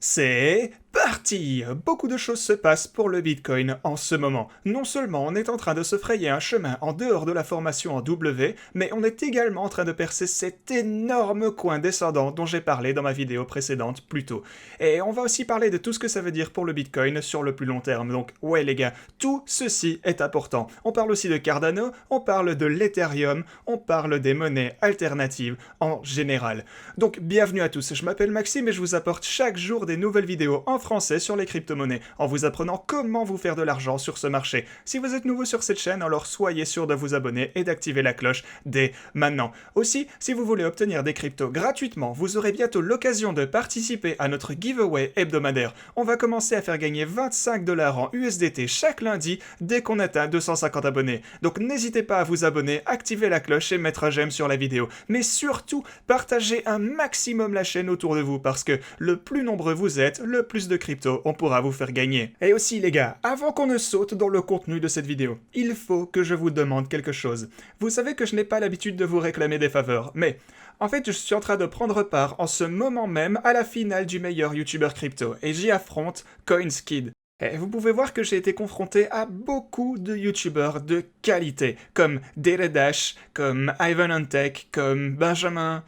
C'est parti! Beaucoup de choses se passent pour le Bitcoin en ce moment. Non seulement on est en train de se frayer un chemin en dehors de la formation en W, mais on est également en train de percer cet énorme coin descendant dont j'ai parlé dans ma vidéo précédente plus tôt. Et on va aussi parler de tout ce que ça veut dire pour le Bitcoin sur le plus long terme. Donc ouais les gars, tout ceci est important. On parle aussi de Cardano, on parle de l'Ethereum, on parle des monnaies alternatives en général. Donc bienvenue à tous, je m'appelle Maxime et je vous apporte chaque jour des nouvelles vidéos en français sur les crypto-monnaies, en vous apprenant comment vous faire de l'argent sur ce marché. Si vous êtes nouveau sur cette chaîne, alors soyez sûr de vous abonner et d'activer la cloche dès maintenant. Aussi, si vous voulez obtenir des cryptos gratuitement, vous aurez bientôt l'occasion de participer à notre giveaway hebdomadaire. On va commencer à faire gagner 25 $ en USDT chaque lundi dès qu'on atteint 250 abonnés. Donc n'hésitez pas à vous abonner, activer la cloche et mettre un j'aime sur la vidéo. Mais surtout, partagez un maximum la chaîne autour de vous parce que le plus nombreux vous êtes, le plus de crypto on pourra vous faire gagner. Et aussi les gars, avant qu'on ne saute dans le contenu de cette vidéo, il faut que je vous demande quelque chose. Vous savez que je n'ai pas l'habitude de vous réclamer des faveurs, mais en fait je suis en train de prendre part en ce moment même à la finale du meilleur YouTuber crypto, et j'y affronte CoinSkid. Et vous pouvez voir que j'ai été confronté à beaucoup de youtubeurs de qualité, comme Dash, comme Ivan Antech, comme Benjamin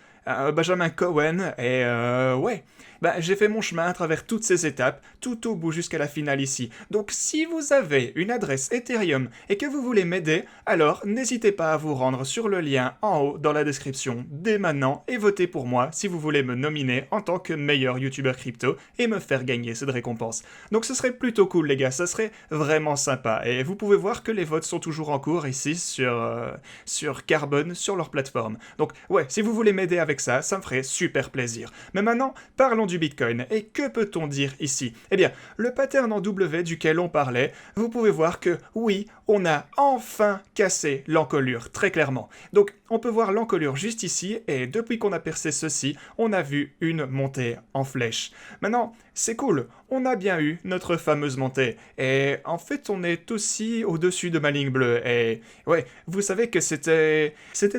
Cohen, et ouais. J'ai fait mon chemin à travers toutes ces étapes, tout au bout jusqu'à la finale ici. Donc si vous avez une adresse Ethereum et que vous voulez m'aider, alors n'hésitez pas à vous rendre sur le lien en haut dans la description dès maintenant et votez pour moi si vous voulez me nominer en tant que meilleur YouTuber crypto et me faire gagner cette récompense. Donc ce serait plutôt cool les gars, ça serait vraiment sympa. Et vous pouvez voir que les votes sont toujours en cours ici sur Carbon, sur leur plateforme. Donc ouais, si vous voulez m'aider avec ça, ça me ferait super plaisir. Mais maintenant, parlons du Bitcoin. Et que peut-on dire ici? Eh bien, le pattern en W duquel on parlait, vous pouvez voir que oui, on a enfin cassé l'encolure, très clairement. Donc, on peut voir l'encolure juste ici, et depuis qu'on a percé ceci, on a vu une montée en flèche. Maintenant, c'est cool, on a bien eu notre fameuse montée, et en fait, on est aussi au-dessus de ma ligne bleue, et ouais, vous savez que c'était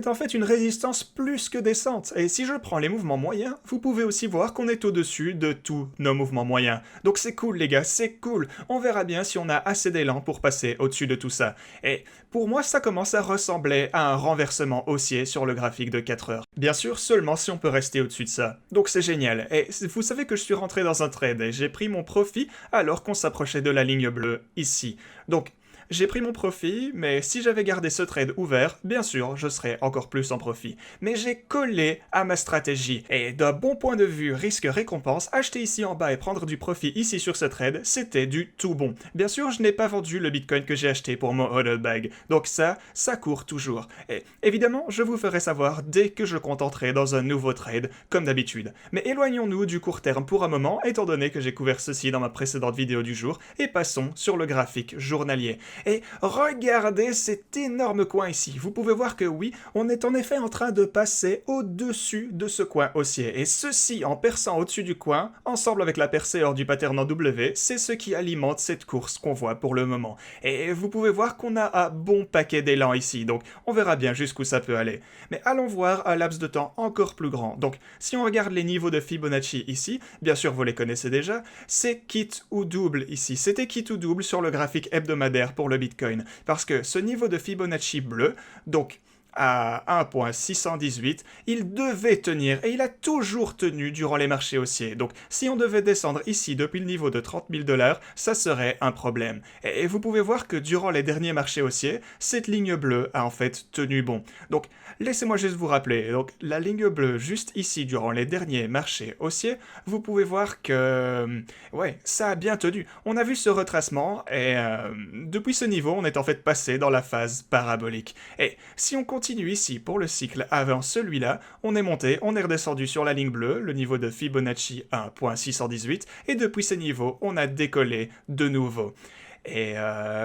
en fait une résistance plus que décente, et si je prends les mouvements moyens, vous pouvez aussi voir qu'on est au-dessus de tous nos mouvements moyens. Donc c'est cool les gars, c'est cool, on verra bien si on a assez d'élan pour passer au-dessus de tout ça. Et pour moi, ça commence à ressembler à un renversement haussier sur le graphique de 4 heures. Bien sûr, seulement si on peut rester au-dessus de ça. Donc c'est génial. Et vous savez que je suis rentré dans un trade et j'ai pris mon profit alors qu'on s'approchait de la ligne bleue ici. Donc, j'ai pris mon profit, mais si j'avais gardé ce trade ouvert, bien sûr, je serais encore plus en profit. Mais j'ai collé à ma stratégie. Et d'un bon point de vue risque-récompense, acheter ici en bas et prendre du profit ici sur ce trade, c'était du tout bon. Bien sûr, je n'ai pas vendu le Bitcoin que j'ai acheté pour mon hodl bag. Donc ça court toujours. Et évidemment, je vous ferai savoir dès que je compte entrer dans un nouveau trade, comme d'habitude. Mais éloignons-nous du court terme pour un moment, étant donné que j'ai couvert ceci dans ma précédente vidéo du jour, et passons sur le graphique journalier. Et regardez cet énorme coin ici. Vous pouvez voir que oui, on est en effet en train de passer au-dessus de ce coin haussier. Et ceci, en perçant au-dessus du coin, ensemble avec la percée hors du pattern en W, c'est ce qui alimente cette course qu'on voit pour le moment. Et vous pouvez voir qu'on a un bon paquet d'élan ici, donc on verra bien jusqu'où ça peut aller. Mais allons voir un laps de temps encore plus grand. Donc, si on regarde les niveaux de Fibonacci ici, bien sûr vous les connaissez déjà, c'est quitte ou double ici. C'était quitte ou double sur le graphique hebdomadaire pour le Bitcoin. Parce que ce niveau de Fibonacci bleu, donc à 1.618, il devait tenir, et il a toujours tenu durant les marchés haussiers. Donc si on devait descendre ici depuis le niveau de 30 000 $, ça serait un problème. Et vous pouvez voir que durant les derniers marchés haussiers, cette ligne bleue a en fait tenu bon. Donc laissez-moi juste vous rappeler, donc la ligne bleue juste ici durant les derniers marchés haussiers, vous pouvez voir que ouais, ça a bien tenu. On a vu ce retracement, et depuis ce niveau, on est en fait passé dans la phase parabolique. Et si on continue ici pour le cycle avant celui-là, on est monté, on est redescendu sur la ligne bleue, le niveau de Fibonacci 1.618, et depuis ces niveaux, on a décollé de nouveau. Et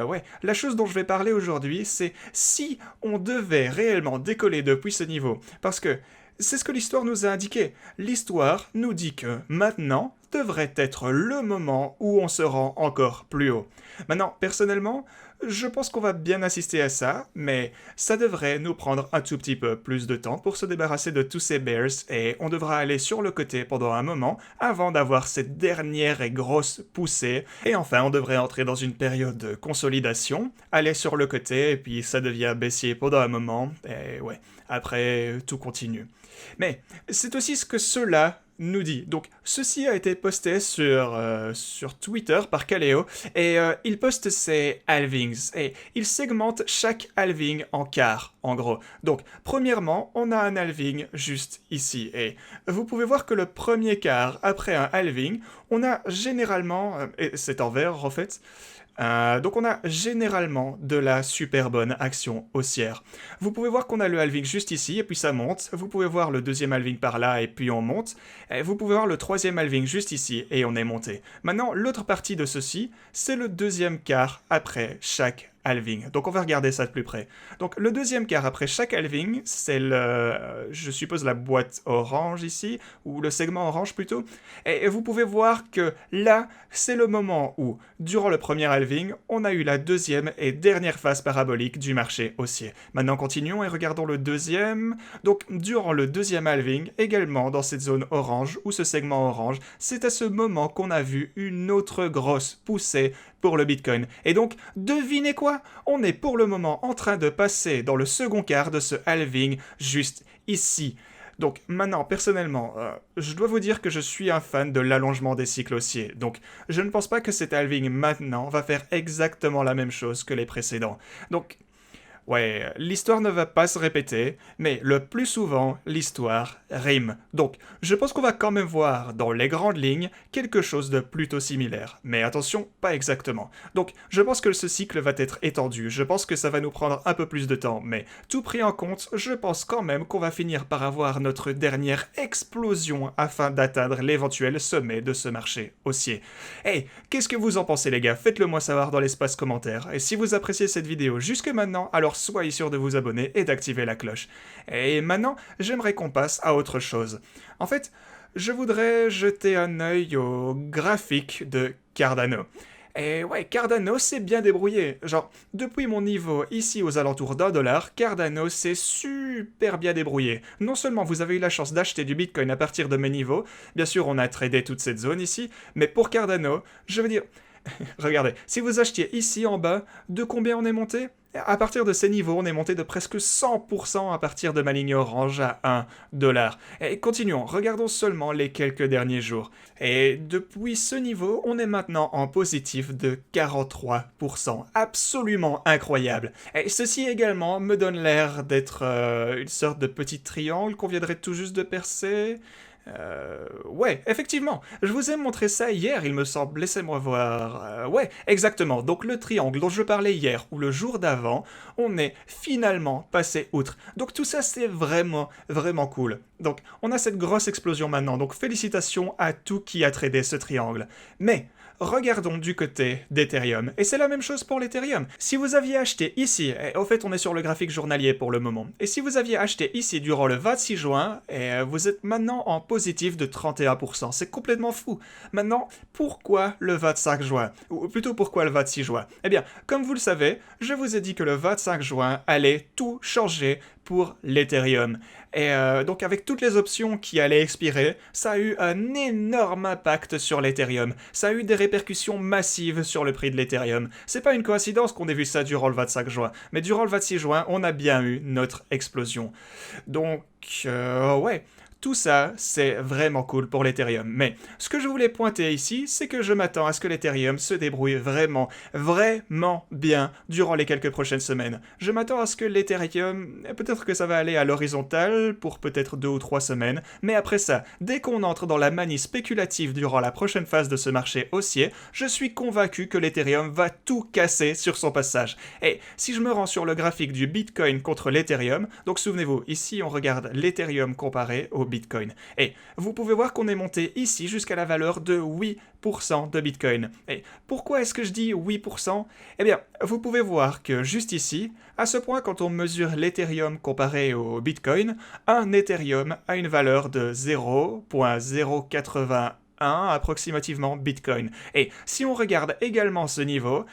ouais, la chose dont je vais parler aujourd'hui, c'est si on devait réellement décoller depuis ce niveau, parce que c'est ce que l'histoire nous a indiqué. L'histoire nous dit que maintenant devrait être le moment où on se rend encore plus haut. Maintenant, personnellement, je pense qu'on va bien assister à ça, mais ça devrait nous prendre un tout petit peu plus de temps pour se débarrasser de tous ces bears et on devra aller sur le côté pendant un moment avant d'avoir cette dernière et grosse poussée. Et enfin, on devrait entrer dans une période de consolidation, aller sur le côté et puis ça devient baissier pendant un moment et ouais, après tout continue. Mais c'est aussi ce que cela nous dit. Donc, ceci a été posté sur Twitter par Kaleo, et il poste ses halvings, et il segmente chaque halving en quarts, en gros. Donc, premièrement, on a un halving juste ici, et vous pouvez voir que le premier quart, après un halving, on a généralement, et c'est en vert en fait, donc on a généralement de la super bonne action haussière. Vous pouvez voir qu'on a le halving juste ici et puis ça monte. Vous pouvez voir le deuxième halving par là et puis on monte. Et vous pouvez voir le troisième halving juste ici et on est monté. Maintenant, l'autre partie de ceci, c'est le deuxième quart après chaque halving. Donc on va regarder ça de plus près. Donc le deuxième quart après chaque halving, c'est je suppose la boîte orange ici, ou le segment orange plutôt. Et vous pouvez voir que là, c'est le moment où, durant le premier halving, on a eu la deuxième et dernière phase parabolique du marché haussier. Maintenant continuons et regardons le deuxième. Donc durant le deuxième halving, également dans cette zone orange, ou ce segment orange, c'est à ce moment qu'on a vu une autre grosse poussée pour le Bitcoin. Et donc, devinez quoi? On est pour le moment en train de passer dans le second quart de ce halving juste ici. Donc maintenant, personnellement, je dois vous dire que je suis un fan de l'allongement des cycles haussiers. Donc je ne pense pas que cet halving maintenant va faire exactement la même chose que les précédents. Donc ouais, l'histoire ne va pas se répéter, mais le plus souvent, l'histoire rime. Donc, je pense qu'on va quand même voir, dans les grandes lignes, quelque chose de plutôt similaire. Mais attention, pas exactement. Donc, je pense que ce cycle va être étendu, je pense que ça va nous prendre un peu plus de temps, mais tout pris en compte, je pense quand même qu'on va finir par avoir notre dernière explosion afin d'atteindre l'éventuel sommet de ce marché haussier. Hey, qu'est-ce que vous en pensez les gars? Faites-le moi savoir dans l'espace commentaire. Et si vous appréciez cette vidéo jusque maintenant, alors soyez sûr de vous abonner et d'activer la cloche. Et maintenant, j'aimerais qu'on passe à autre chose. En fait, je voudrais jeter un œil au graphique de Cardano. Et ouais, Cardano s'est bien débrouillé. Genre, depuis mon niveau ici aux alentours d'1$, Cardano s'est super bien débrouillé. Non seulement vous avez eu la chance d'acheter du Bitcoin à partir de mes niveaux, bien sûr on a tradé toute cette zone ici, mais pour Cardano, je veux dire... Regardez, si vous achetiez ici en bas, de combien on est monté? À partir de ces niveaux, on est monté de presque 100% à partir de ma ligne orange à $1. Et continuons, regardons seulement les quelques derniers jours. Et depuis ce niveau, on est maintenant en positif de 43%. Absolument incroyable. Et ceci également me donne l'air d'être une sorte de petit triangle qu'on viendrait tout juste de percer. Ouais, effectivement. Je vous ai montré ça hier, il me semble. Laissez-moi voir. Ouais, exactement. Donc le triangle dont je parlais hier ou le jour d'avant, on est finalement passé outre. Donc tout ça, c'est vraiment, vraiment cool. Donc on a cette grosse explosion maintenant. Donc félicitations à tout qui a tradé ce triangle. Mais... regardons du côté d'Ethereum. Et c'est la même chose pour l'Ethereum. Si vous aviez acheté ici, et au fait on est sur le graphique journalier pour le moment, et si vous aviez acheté ici durant le 26 juin, et vous êtes maintenant en positif de 31%. C'est complètement fou. Maintenant, pourquoi le 25 juin? Ou plutôt pourquoi le 26 juin? Eh bien, comme vous le savez, je vous ai dit que le 25 juin allait tout changer pour l'Ethereum. Et donc avec toutes les options qui allaient expirer, ça a eu un énorme impact sur l'Ethereum. Ça a eu des répercussions massives sur le prix de l'Ethereum. C'est pas une coïncidence qu'on ait vu ça durant le 25 juin, mais durant le 26 juin, on a bien eu notre explosion. Donc, ouais... tout ça, c'est vraiment cool pour l'Ethereum. Mais ce que je voulais pointer ici, c'est que je m'attends à ce que l'Ethereum se débrouille vraiment, vraiment bien durant les quelques prochaines semaines. Je m'attends à ce que l'Ethereum, peut-être que ça va aller à l'horizontale pour peut-être 2 ou 3 semaines, mais après ça, dès qu'on entre dans la manie spéculative durant la prochaine phase de ce marché haussier, je suis convaincu que l'Ethereum va tout casser sur son passage. Et si je me rends sur le graphique du Bitcoin contre l'Ethereum, donc souvenez-vous, ici on regarde l'Ethereum comparé au Bitcoin. Et vous pouvez voir qu'on est monté ici jusqu'à la valeur de 8% de Bitcoin. Et pourquoi est-ce que je dis 8%? Eh bien, vous pouvez voir que juste ici, à ce point quand on mesure l'Ethereum comparé au Bitcoin, un Ethereum a une valeur de 0,081 1 approximativement Bitcoin. Et si on regarde également ce niveau,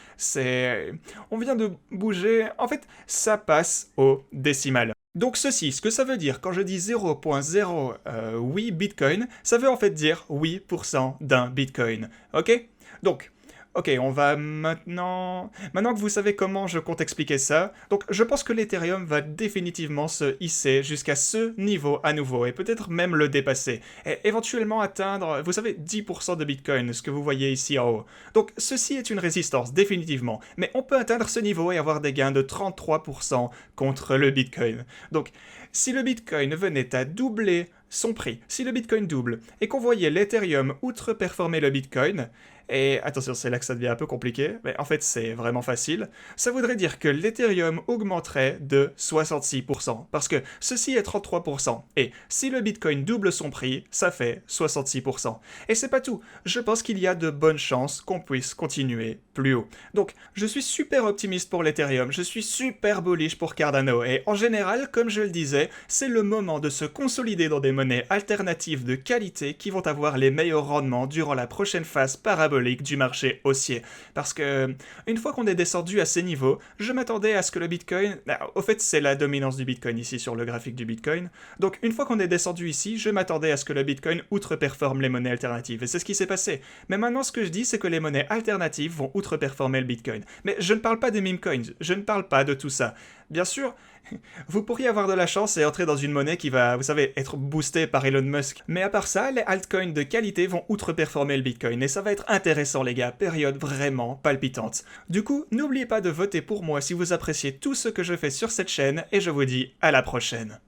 on vient de bouger, en fait, ça passe au décimal. Donc ceci, ce que ça veut dire quand je dis 0.08 Bitcoin, ça veut en fait dire 8% d'un Bitcoin. Ok? Donc, ok, on va maintenant... Maintenant que vous savez comment je compte expliquer ça, donc je pense que l'Ethereum va définitivement se hisser jusqu'à ce niveau à nouveau, et peut-être même le dépasser, et éventuellement atteindre, vous savez, 10% de Bitcoin, ce que vous voyez ici en haut. Donc ceci est une résistance, définitivement, mais on peut atteindre ce niveau et avoir des gains de 33% contre le Bitcoin. Donc, si le Bitcoin venait à doubler son prix, si le Bitcoin double, et qu'on voyait l'Ethereum outreperformer le Bitcoin, et attention, c'est là que ça devient un peu compliqué, mais en fait c'est vraiment facile, ça voudrait dire que l'Ethereum augmenterait de 66%, parce que ceci est 33%, et si le Bitcoin double son prix, ça fait 66%. Et c'est pas tout, je pense qu'il y a de bonnes chances qu'on puisse continuer plus haut. Donc, je suis super optimiste pour l'Ethereum, je suis super bullish pour Cardano, et en général, comme je le disais, c'est le moment de se consolider dans des monnaies alternatives de qualité qui vont avoir les meilleurs rendements durant la prochaine phase parabolique du marché haussier. Parce que, une fois qu'on est descendu à ces niveaux, je m'attendais à ce que le Bitcoin... Au fait, c'est la dominance du Bitcoin ici sur le graphique du Bitcoin. Donc, une fois qu'on est descendu ici, je m'attendais à ce que le Bitcoin outreperforme les monnaies alternatives. Et c'est ce qui s'est passé. Mais maintenant, ce que je dis, c'est que les monnaies alternatives vont outreperformer le Bitcoin. Mais je ne parle pas des meme coins. Je ne parle pas de tout ça. Bien sûr, vous pourriez avoir de la chance et entrer dans une monnaie qui va, vous savez, être boostée par Elon Musk. Mais à part ça, les altcoins de qualité vont outreperformer le Bitcoin et ça va être intéressant les gars, période vraiment palpitante. Du coup, n'oubliez pas de voter pour moi si vous appréciez tout ce que je fais sur cette chaîne et je vous dis à la prochaine.